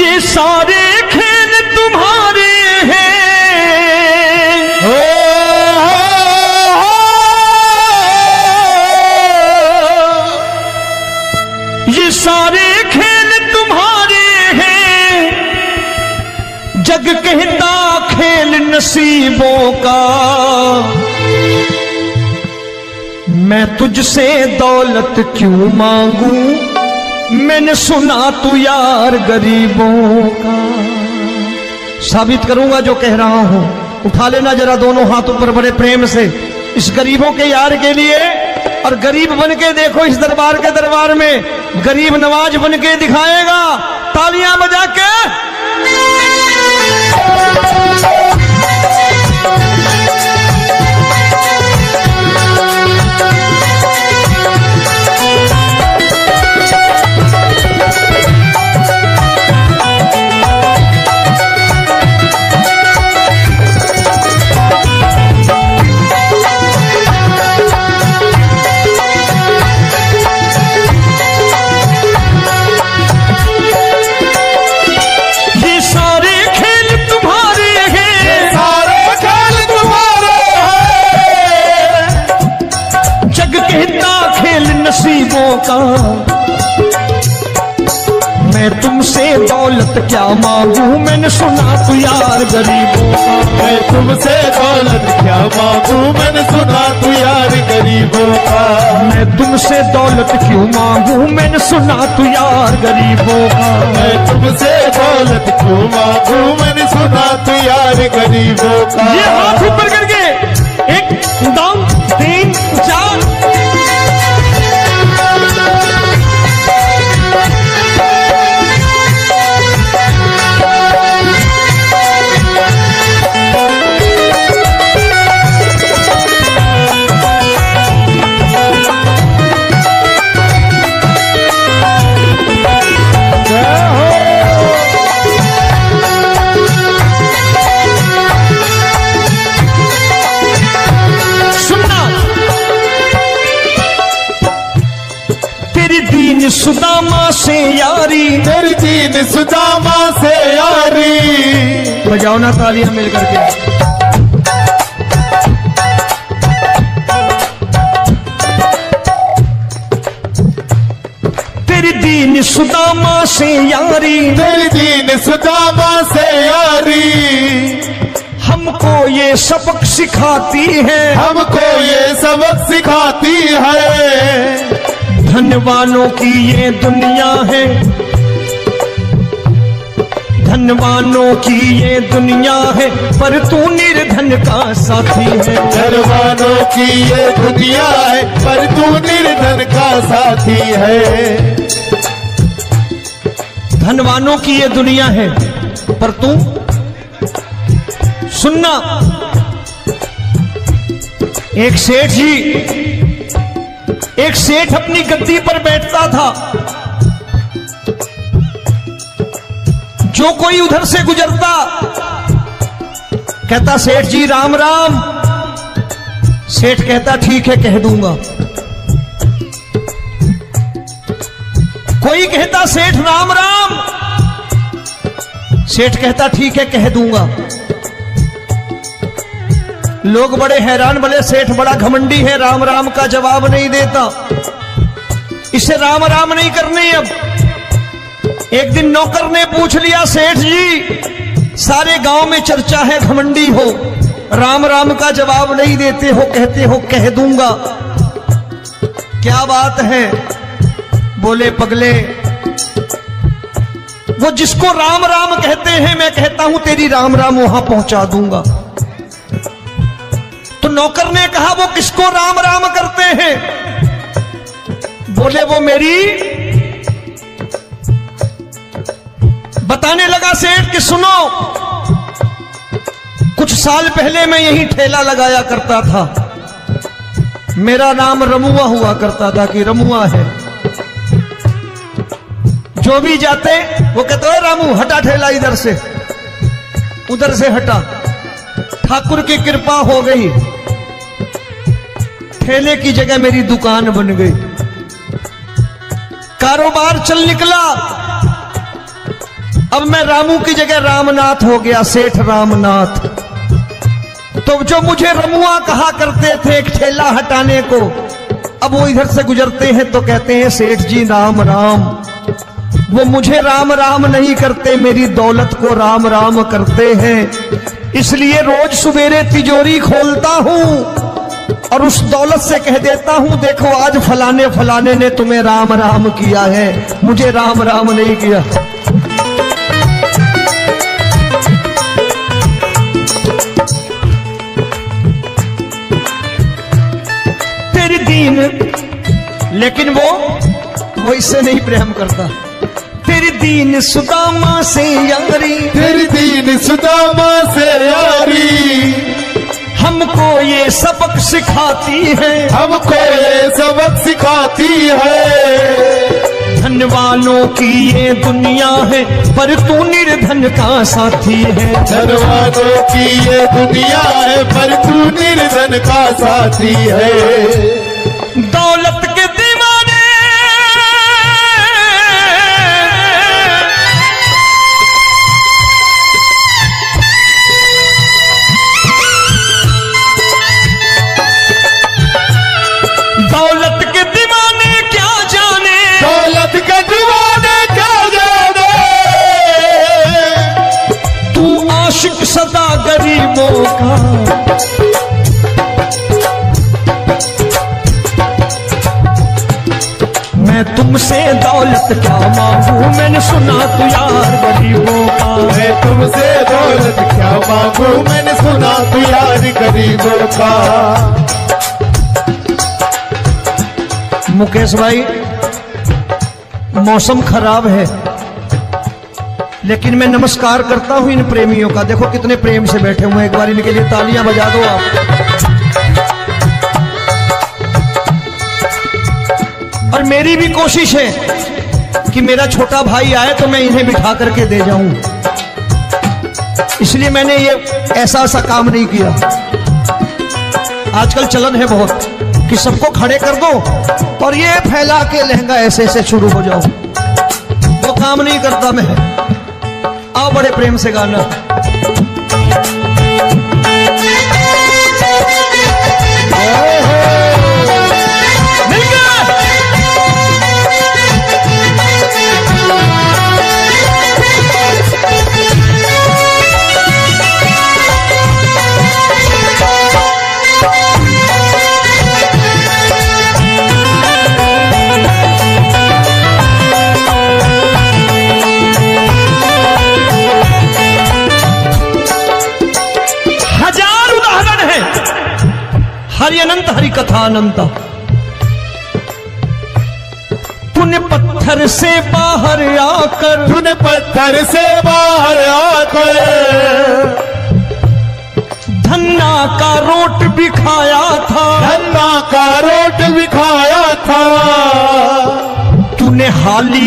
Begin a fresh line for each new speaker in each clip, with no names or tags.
ये सारे खेल तुम्हारे हैं, ये सारे खेल तुम्हारे हैं, जग कहता खेल नसीबों का। मैं तुझसे दौलत क्यों मांगू, मैंने सुना तू यार गरीबों का। साबित करूंगा जो कह रहा हूं। उठा लेना जरा दोनों हाथ ऊपर बड़े प्रेम से इस गरीबों के यार के लिए, और गरीब बन के देखो इस दरबार के दरबार में गरीब नवाज बन के दिखाएगा, तालियां बजा के। नसीबों का मैं तुमसे दौलत क्या मांगू, मैंने सुना तू यार गरीबों का।
मैं तुमसे दौलत क्या मांगू, मैंने सुना तू यार गरीबों का।
मैं तुमसे दौलत क्यों मांगू, मैंने सुना तू यार गरीबों का।
मैं तुमसे दौलत क्यों मांगू, मैंने सुना तू यार गरीबों का।
ये हाथ ऊपर करके 1 2 3 4 सुदामा से यारी,
तेरी दीन सुदामा से यारी।
बजाओ ना तालियां मिल करके। तेरी दीन सुदामा से यारी,
तेरी दीन सुदामा से यारी।
हमको ये सबक सिखाती है,
हमको ये सबक सिखाती है।
धनवानों की ये दुनिया है, धनवानों की ये दुनिया है, पर तू निर्धन का साथी है।
धनवानों की ये दुनिया है, पर तू निर्धन का साथी है।
धनवानों की ये दुनिया है, पर तू सुनना। एक सेठ अपनी गद्दी पर बैठता था। जो कोई उधर से गुजरता कहता सेठ जी राम राम। सेठ कहता ठीक है कह दूंगा। कोई कहता सेठ राम राम। सेठ कहता ठीक है कह दूंगा। लोग बड़े हैरान, बोले सेठ बड़ा घमंडी है, राम राम का जवाब नहीं देता, इसे राम राम नहीं करने। अब एक दिन नौकर ने पूछ लिया सेठ जी सारे गांव में चर्चा है घमंडी हो, राम राम का जवाब नहीं देते हो, कहते हो कह दूंगा, क्या बात है? बोले पगले वो जिसको राम राम कहते हैं मैं कहता हूं तेरी राम राम वहां पहुंचा दूंगा। तो नौकर ने कहा वो किसको राम राम करते हैं? बोले वो मेरी। बताने लगा सेठ कि सुनो, कुछ साल पहले मैं यही ठेला लगाया करता था, मेरा नाम रमुआ हुआ करता था कि रमुआ है। जो भी जाते वो कहते हैं रामू हटा ठेला इधर से, उधर से हटा। ठाकुर की कृपा हो गई, ठेले की जगह मेरी दुकान बन गई, कारोबार चल निकला। अब मैं रामू की जगह रामनाथ हो गया, सेठ रामनाथ। तो जो मुझे रमुआ कहा करते थे एक ठेला हटाने को, अब वो इधर से गुजरते हैं तो कहते हैं सेठ जी राम राम। वो मुझे राम राम नहीं करते, मेरी दौलत को राम राम करते हैं। इसलिए रोज सवेरे तिजोरी खोलता हूं और उस दौलत से कह देता हूं, देखो आज फलाने फलाने ने तुम्हें राम राम किया है, मुझे राम राम नहीं किया। तेरी दीन, लेकिन वो इससे नहीं प्रेम करता। तेरी दीन सुदामा से यारी,
तेरी दीन सुदामा से यारी,
हमको ये सबक सिखाती है,
हमको ये सबक सिखाती है।
धन वालों की ये दुनिया है, पर तू निर्धन का साथी है।
धन वालों की ये दुनिया है, पर तू निर्धन का साथी है।
दौलत के दीवाने दौलत के दीवाने क्या जाने,
दौलत के दीवाने क्या जाने।
तू आशिक सदा गरीबों का। मैं तुमसे दौलत क्या मांगू, मैंने सुना तू यार गरीबों का।
मैं तुमसे दौलत क्या मांगू, मैंने सुना तू यार गरीबों का।
मुकेश भाई, मौसम खराब है, लेकिन मैं नमस्कार करता हूं इन प्रेमियों का। देखो कितने प्रेम से बैठे हुए हैं, एक बार इनके लिए तालियां बजा दो आप। और मेरी भी कोशिश है कि मेरा छोटा भाई आए तो मैं इन्हें बिठा करके दे जाऊं, इसलिए मैंने ये ऐसा काम नहीं किया। आजकल चलन है बहुत कि सबको खड़े कर दो और ये फैला के लहंगा ऐसे ऐसे शुरू हो जाओ, वो काम नहीं करता मैं। आओ बड़े प्रेम से गाना। हरि अनंत हरि कथा अनंत। तूने पत्थर से बाहर आकर,
तूने पत्थर से बाहर आकर
धन्ना का रोट भी खाया था,
धन्ना का रोट भी खाया था।
तूने हाली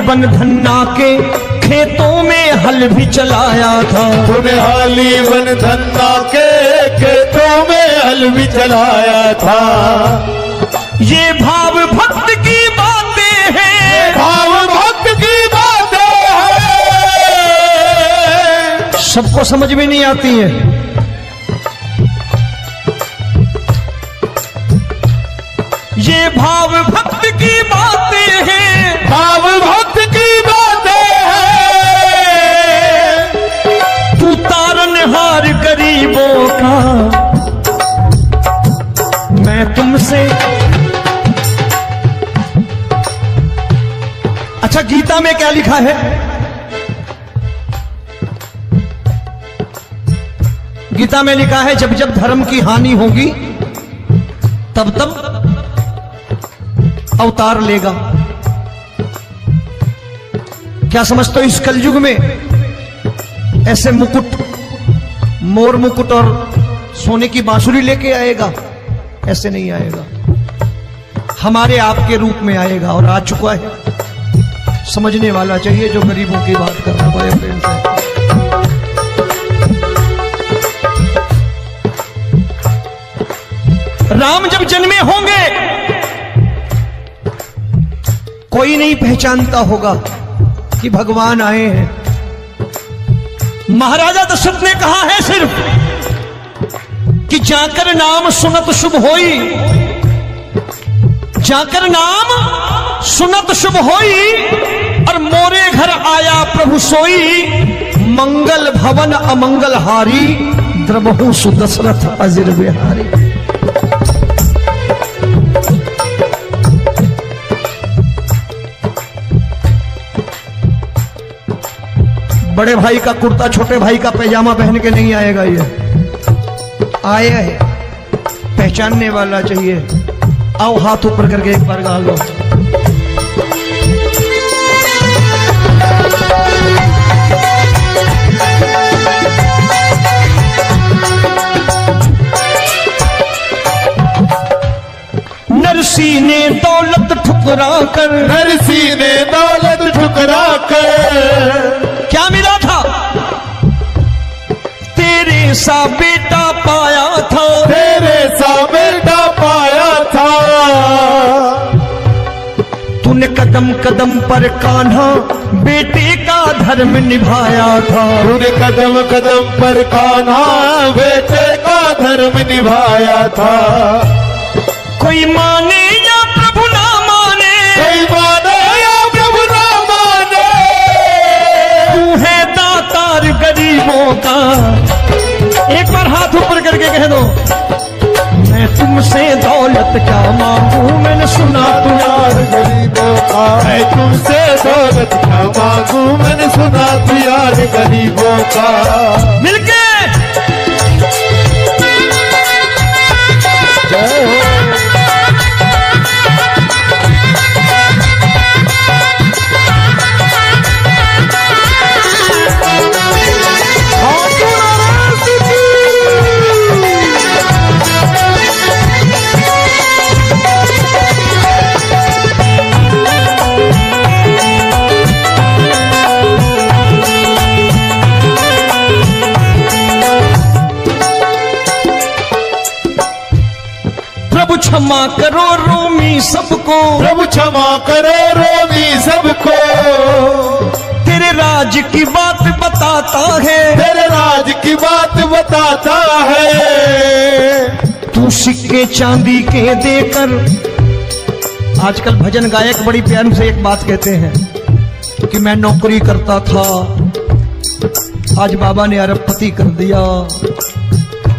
बन धन्ना के खेतों में हल भी चलाया था।
तूने हाली बन धन्ना के खेतों में हल भी चलाया था।
ये भाव भक्त की बातें हैं,
भाव भक्त की बातें हैं।
सबको समझ में नहीं आती है। ये भाव भक्त की बातें हैं,
भाव भक्त की बातें हैं।
तू तारनहार गरीबों का, मैं तुमसे। अच्छा, गीता में क्या लिखा है? गीता में लिखा है जब जब धर्म की हानि होगी तब तब अवतार लेगा। क्या समझते हो इस कलयुग में ऐसे मुकुट, मोर मुकुट और सोने की बांसुरी लेके आएगा? ऐसे नहीं आएगा, हमारे आपके रूप में आएगा और आ चुका है। समझने वाला चाहिए जो गरीबों की बात कर रहा है बड़े प्रेम से। राम जब जन्मे होंगे कोई नहीं पहचानता होगा, कि भगवान आए हैं। महाराजा दशरथ ने कहा है सिर्फ कि जाकर नाम सुनत शुभ होई, जाकर नाम सुनत शुभ होई, और मोरे घर आया प्रभु सोई, मंगल भवन अमंगल हारी, द्रबहु सुदशरथ अजिर बिहारी। बड़े भाई का कुर्ता छोटे भाई का पैजामा पहन के नहीं आएगा, ये आया है पहचानने वाला चाहिए। आओ हाथ ऊपर करके एक बार गा लो। नरसी ने दौलत ठुकरा कर,
नरसी ने दौलत ठुकरा कर,
क्या मिला था? तेरे सा बेटा पाया था,
तेरे सा बेटा पाया था।
तूने कदम कदम पर कान्हा बेटे का धर्म निभाया था,
तूने कदम कदम पर कान्हा बेटे का धर्म निभाया था।
कोई माने या प्रभु ना माने,
कोई माने या प्रभु ना माने,
तू है दातार गरीबों का। एक बार हाथ ऊपर करके कह दो, मैं तुमसे दौलत क्या मांगू, मैंने सुना तू यार
गरीबों का। मैं तुमसे दौलत क्या मांगू, मैंने सुना तू यार गरीबों का।
मिलके
जय हो।
क्षमा करो रोमी सबको,
प्रभु क्षमा करो रोमी सबको।
तेरे राज की बात बताता है,
तेरे राज की बात बताता है।
तू सिक्के चांदी के देकर, आजकल भजन गायक बड़ी प्यार से एक बात कहते हैं कि मैं नौकरी करता था, आज बाबा ने अरबपति कर दिया।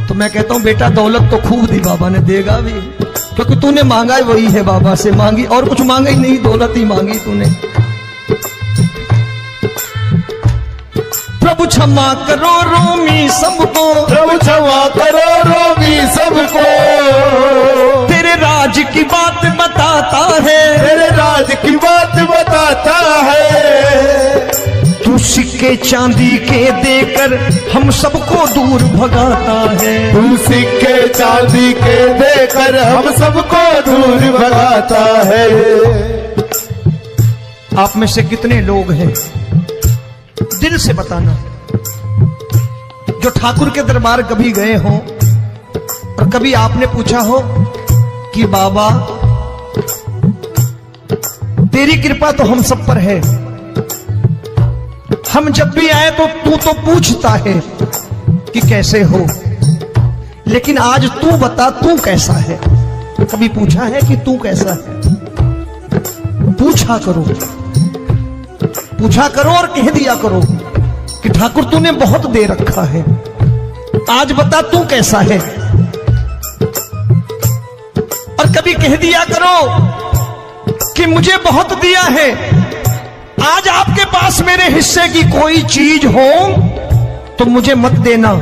तो मैं कहता हूं बेटा दौलत तो खूब दी बाबा ने, देगा भी, क्योंकि तूने मांगा ही वही है, बाबा से मांगी, और कुछ मांगा ही नहीं, दौलत ही मांगी तूने। प्रभु क्षमा करो रोमी सबको,
प्रभु क्षमा करो रोमी सबको।
तेरे राज की बात बताता है,
तेरे राज की बात बताता है।
तू सिक्के चांदी के देकर हम सबको दूर भगाता है,
तू सिक्के चांदी के देकर हम सबको दूर भगाता है।
आप में से कितने लोग हैं, दिल से बताना, जो ठाकुर के दरबार कभी गए हो और कभी आपने पूछा हो कि बाबा तेरी कृपा तो हम सब पर है, हम जब भी आए तो तू तो पूछता है कि कैसे हो, लेकिन आज तू बता तू कैसा है। कभी पूछा है कि तू कैसा है? पूछा करो, पूछा करो और कह दिया करो कि ठाकुर तूने बहुत दे रखा है, आज बता तू कैसा है। और कभी कह दिया करो कि मुझे बहुत दिया है, आज आपके पास मेरे हिस्से की कोई चीज हो तो मुझे मत देना,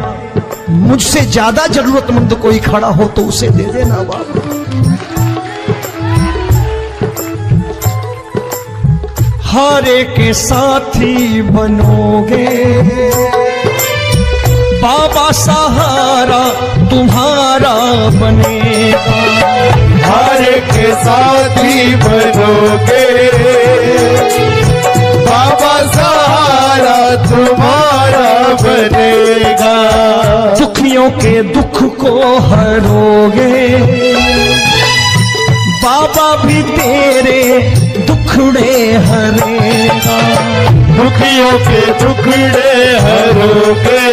मुझसे ज्यादा जरूरतमंद कोई खड़ा हो तो उसे दे देना बाबा। हारे के साथी बनोगे बाबा, सहारा तुम्हारा बनेगा।
हारे के साथी बनोगे बाबा, सहारा तुम्हारा बनेगा।
दुखियों के दुख को हरोगे बाबा, भी तेरे दुखड़े हरेगा।
दुखियों के टुकड़े हरोगे,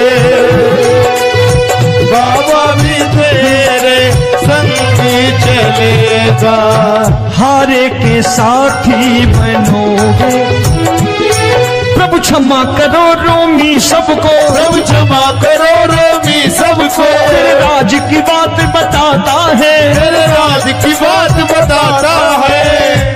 बाबा भी तेरे संगी चलेगा,
हारे के साथी बनोगे। प्रभु क्षमा करो रोमी सबको,
प्रभु क्षमा करो रोमी सबको,
तेरे राज की बात बताता है,
तेरे राज की बात बताता है।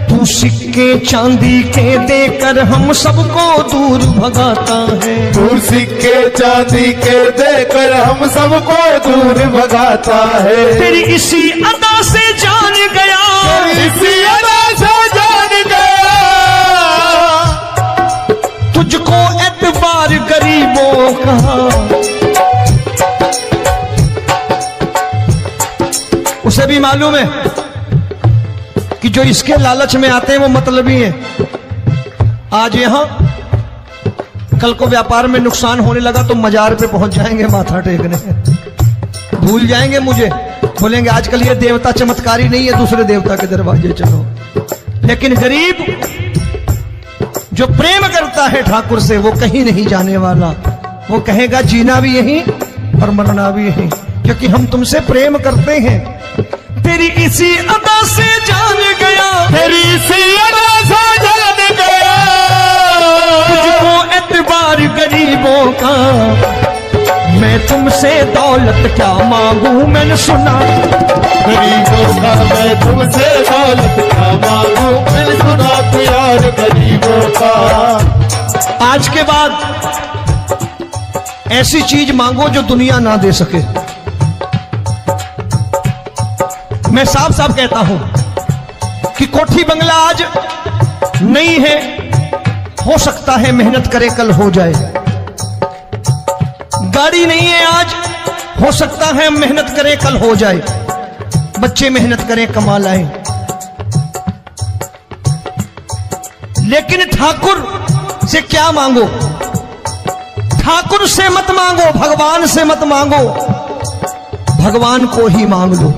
तू सिक्के चांदी के देकर हम सबको दूर भगाता है,
तू सिक्के चांदी के देकर हम सबको दूर भगाता है।
तेरी इसी अदा से जान गया,
तेरी इसी अदा से जान गया,
तुझको एतबार गरीबों का। उसे भी मालूम है कि जो इसके लालच में आते हैं वो मतलबी हैं। आज यहां कल को व्यापार में नुकसान होने लगा तो मजार पे पहुंच जाएंगे माथा टेकने, भूल जाएंगे मुझे, बोलेंगे आजकल ये देवता चमत्कारी नहीं है, दूसरे देवता के दरवाजे चलो। लेकिन गरीब जो प्रेम करता है ठाकुर से वो कहीं नहीं जाने वाला, वो कहेगा जीना भी यहीं और मरना भी यहीं, क्योंकि हम तुमसे प्रेम करते हैं। तेरी इसी अदा से जान गया,
तेरी इसी अदा से जान गया,
तुझको एतबार गरीबों का। मैं तुमसे दौलत क्या मांगू, मैंने सुना
गरीबों का मैं तुमसे दौलत क्या मांगू, मैंने सुना प्यार गरीबों का।
आज के बाद ऐसी चीज मांगो जो दुनिया ना दे सके। मैं साफ साफ कहता हूं कि कोठी बंगला आज नहीं है, हो सकता है मेहनत करे कल हो जाए। गाड़ी नहीं है आज, हो सकता है मेहनत करें कल हो जाए। बच्चे मेहनत करें कमा लाएं, लेकिन ठाकुर से क्या मांगो? ठाकुर से मत मांगो, भगवान से मत मांगो, भगवान को ही मांग लो।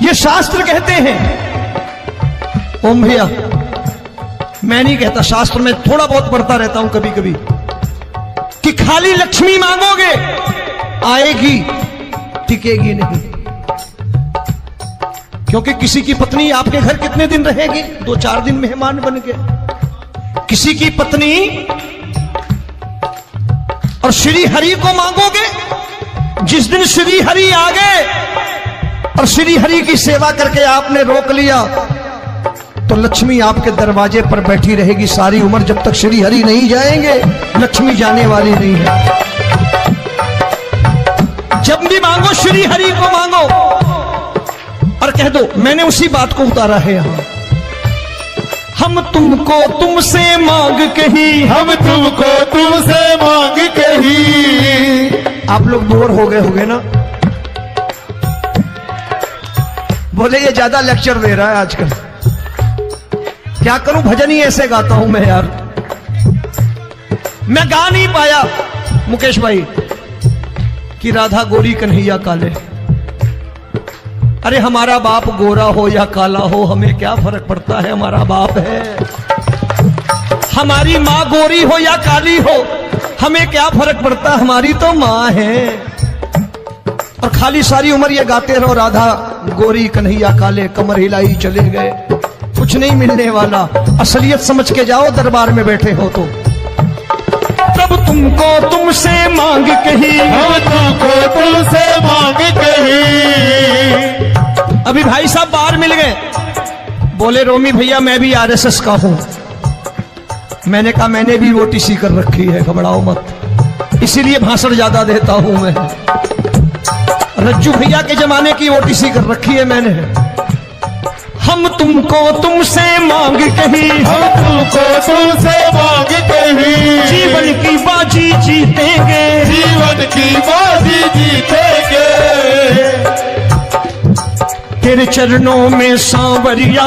ये शास्त्र कहते हैं, ओम भैया मैं नहीं कहता, शास्त्र में थोड़ा बहुत पढ़ता रहता हूं कभी कभी, कि खाली लक्ष्मी मांगोगे आएगी, टिकेगी नहीं। क्योंकि किसी की पत्नी आपके घर कितने दिन रहेगी? 2-4 दिन मेहमान बन के। किसी की पत्नी और श्री हरि को मांगोगे, जिस दिन श्री हरि आ गए और श्री हरि की सेवा करके आपने रोक लिया तो लक्ष्मी आपके दरवाजे पर बैठी रहेगी सारी उम्र। जब तक श्री हरि नहीं जाएंगे लक्ष्मी जाने वाली नहीं है। जब भी मांगो श्री हरि को मांगो और कह दो मैंने उसी बात को उतारा है यहां। हम तुमको तुमसे मांग कही,
हम तुमको तुमसे मांग कही।
आप लोग बोर हो गए होंगे ना, बोले ये ज्यादा लेक्चर दे रहा है आजकल। क्या करूं, भजन ही ऐसे गाता हूं मैं यार। मैं गा नहीं पाया मुकेश भाई कि राधा गोरी कन्हैया काले। अरे हमारा बाप गोरा हो या काला हो हमें क्या फर्क पड़ता है, हमारा बाप है। हमारी माँ गोरी हो या काली हो हमें क्या फर्क पड़ता, हमारी तो माँ है। और खाली सारी उम्र ये गाते रहो राधा गोरी कन्हैया काले, कमर हिलाई चले गए, कुछ नहीं मिलने वाला। असलियत समझ के जाओ दरबार में बैठे हो तो। तब तुमको तुमसे मांग कही,
हम तुमको तुमसे मांग कही।
अभी भाई साहब बाहर मिल गए, बोले रोमी भैया मैं भी आरएसएस का हूं। मैंने कहा मैंने भी ओटीसी कर रखी है, घबराओ मत, इसीलिए भाषण ज्यादा देता हूं मैं। रज्जू भैया के जमाने की ओटीसी कर रखी है मैंने। हम तुमको तुमसे मांग कही,
हम तुमको तुमसे मांग कही।
जीवन की बाजी जीतेंगे,
जीवन की बाजी जीतेंगे।
तेरे चरणों में सांवरिया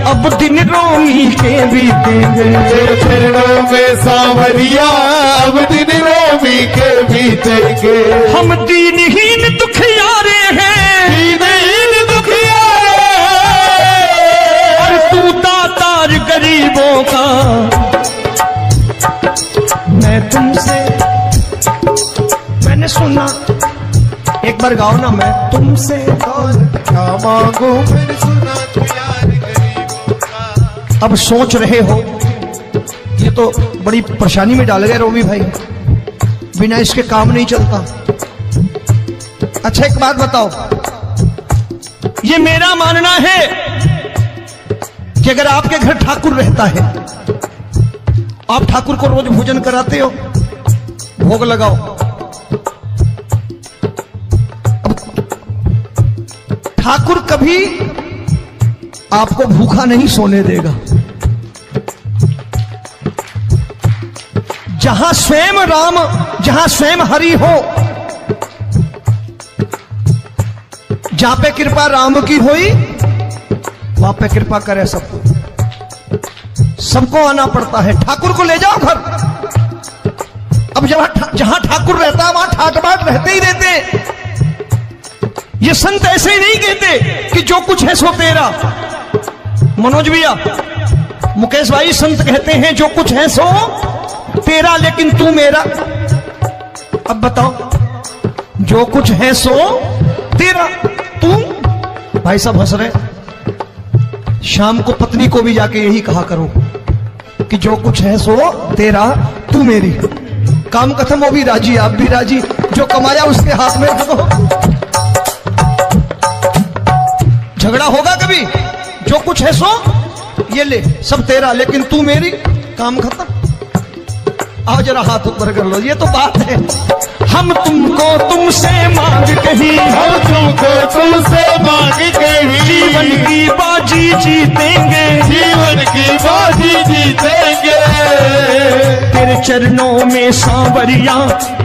अब दिन रोमी के बीतेंगे।
तेरे चरणों में सांवरिया अब दिन रोमी के बीतेंगे।
हम दीनहीन दुखियारे हैं,
दीनहीन दुखियारे,
स्वर गाओ ना, मैं तुमसे
दौलत क्या मांगू, मैंने सुना तू यार गरीबों का।
अब सोच रहे हो, ये तो बड़ी परेशानी में डाल गए रोमी भाई, बिना इसके काम नहीं चलता। अच्छा एक बात बताओ, ये मेरा मानना है कि अगर आपके घर ठाकुर रहता है, आप ठाकुर को रोज भोजन कराते हो, भोग लगाओ, ठाकुर कभी आपको भूखा नहीं सोने देगा। जहां स्वयं राम, जहां स्वयं हरि हो, जहां पे कृपा राम की होई, वहां पे कृपा करे सबको। सबको आना पड़ता है, ठाकुर को ले जाओ घर। अब जहां ठाकुर रहता है वहां ठाट बाट रहते ही रहते हैं। ये संत ऐसे ही नहीं कहते कि जो कुछ है सो तेरा। मनोज भैया, मुकेश भाई, संत कहते हैं जो कुछ है सो तेरा, लेकिन तू मेरा। अब बताओ, जो कुछ है सो तेरा, तू। भाई साहब हंस रहे। शाम को पत्नी को भी जाके यही कहा करो कि जो कुछ है सो तेरा, तू मेरी। काम खत्म, वो भी राजी, आप भी राजी। जो कमाया उसके हाथ में रख दो। झगड़ा होगा कभी? जो कुछ है सो ये ले, सब तेरा, लेकिन तू मेरी। काम खत्म। आओ जरा हाथ ऊपर कर लो, ये तो बात है। हम तुमको तुमसे मांग कहीं,
हम तुमको तुमसे मांग कहीं,
जीवन की बाजी जीतेंगे,
जीवन की बाजी जीतेंगे।
तेरे चरणों में सांवरिया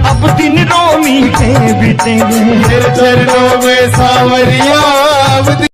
अब दिन रोमी के बीतेंगे।
तेरे चरणों में सांवरिया अब